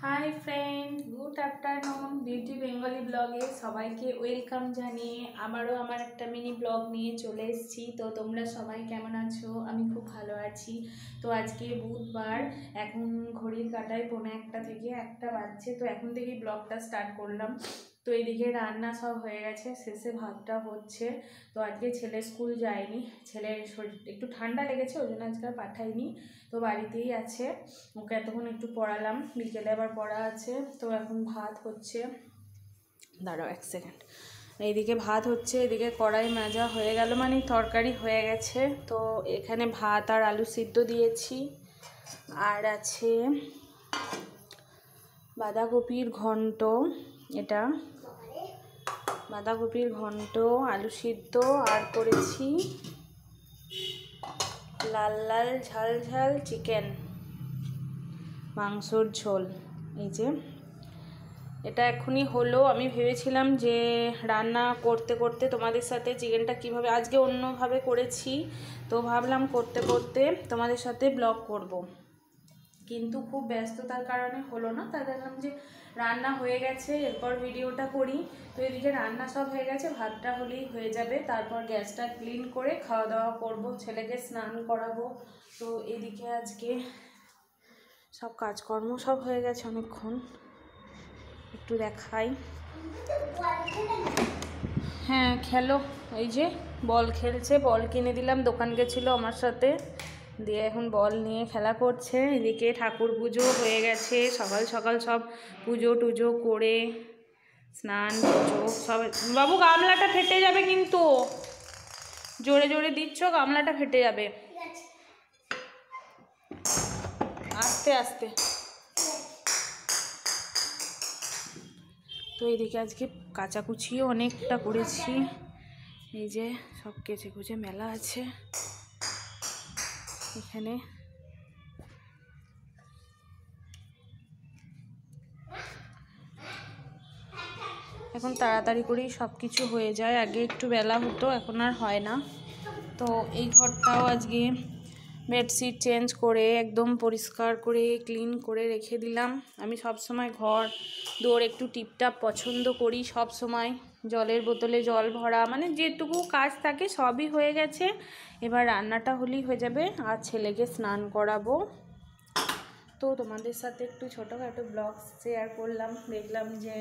Hi friend, good afternoon. Beauty Bengali ব্লগে সবাইকে welcome জানিয়ে আবারও আমার একটা মিনি ব্লগ নিয়ে চলে এসেছি। তো তোমরা সবাই কেমন আছো? আমি খুব ভালো আছি। তো আজকে বুধবার, এখন ঘড়ির কাঁটায় 1:45 থেকে 1টা বাজছে। তো এখন থেকেই ব্লগটা স্টার্ট করলাম। তো এদিকে রান্না সব হয়ে গেছে, শেষে ভাতটা হচ্ছে। তো আজকে ছেলে স্কুল যায়নি, ছেলের শরীর একটু ঠান্ডা লেগেছে, ওই জন্য আজকে আর পাঠাইনি। তো বাড়িতেই আছে, ওকে এতক্ষণ একটু পড়ালাম, বিকেলে আবার পড়া আছে। তো এখন ভাত হচ্ছে, দাঁড়াও 1 সেকেন্ড। এইদিকে ভাত হচ্ছে, এদিকে কড়াই মাজা হয়ে গেল, মানে তরকারি হয়ে গেছে। তো এখানে ভাত আর আলু সিদ্ধ দিয়েছি, আর আছে বাঁধাকপির ঘন্ট। এটা বাঁধাকপির ঘন্ট, আলু সিদ্ধ, আর করেছি লাল লাল ঝাল ঝাল চিকেন, মাংসর ঝোল। এই যে এটা এখনই হলো। আমি ভেবেছিলাম যে রান্না করতে করতে তোমাদের সাথে চিকেনটা কিভাবে, আজকে অন্যভাবে করেছি, তো ভাবলাম করতে করতে তোমাদের সাথে ব্লগ করব, কিন্তু খুব ব্যস্ততার কারণে হলো না। তাই দেখলাম যে রান্না হয়ে গেছে, এরপর ভিডিওটা করি। তো এদিকে রান্না সব হয়ে গেছে, ভাতটা হলেই হয়ে যাবে। তারপর গ্যাসটা ক্লিন করে খাওয়া দাওয়া করব, ছেলেকে স্নান করাবো। তো এদিকে আজকে সব কাজকর্ম সব হয়ে গেছে অনেকক্ষণ। একটু দেখাই। হ্যাঁ খেলো, এই যে বল খেলছে, বল কিনে দিলাম, দোকান গেছিলো আমার সাথে, দিয়ে এখন বল নিয়ে খেলা করছে। এদিকে ঠাকুর পুজো হয়ে গেছে, সকাল সকাল সব পুজো টুজো করে স্নান পুজো সব। বাবু গামলাটা ফেটে যাবে, কিন্তু জোরে জোরে দিচ্ছ, গামলাটা ফেটে যাবে, আস্তে আস্তে। তো এইদিকে আজকে কাচাকুচিও অনেকটা করেছি, এই যে সব কেচে কুচে মেলা আছে এখানে। এখন তাড়াতাড়ি করেই সব কিছু হয়ে যায়, আগে একটু বেলা হতো, এখন আর হয় না। তো এই ঘরটাও আজকে বেডশিট চেঞ্জ করে একদম পরিষ্কার করে ক্লিন করে রেখে দিলাম। আমি সব সময় ঘর দৌড় একটু টিপটাপ পছন্দ করি, সব সময় জলের বোতলে জল ভরা, মানে যেটুকু কাজ থাকে সবই হয়ে গেছে। এবার রান্নাটা হলেই হয়ে যাবে, আর ছেলেকে স্নান করাবো। তো তোমাদের সাথে একটু ছোটোখাটো ব্লগ শেয়ার করলাম, দেখলাম যে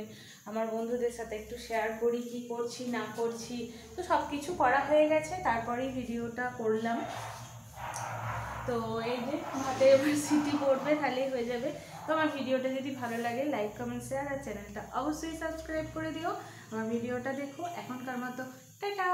আমার বন্ধুদের সাথে একটু শেয়ার করি কি করছি না করছি। তো সব কিছু করা হয়ে গেছে, তারপরেই ভিডিওটা করলাম। তো এই যে হাতে এবার সিটি পড়বে, তাহলেই হয়ে যাবে। তো আমার ভিডিওটা যদি ভালো লাগে লাইক কমেন্ট শেয়ার, আর চ্যানেলটা অবশ্যই সাবস্ক্রাইব করে দিও। আমার ভিডিওটা দেখো। এখনকার মতো টাটা।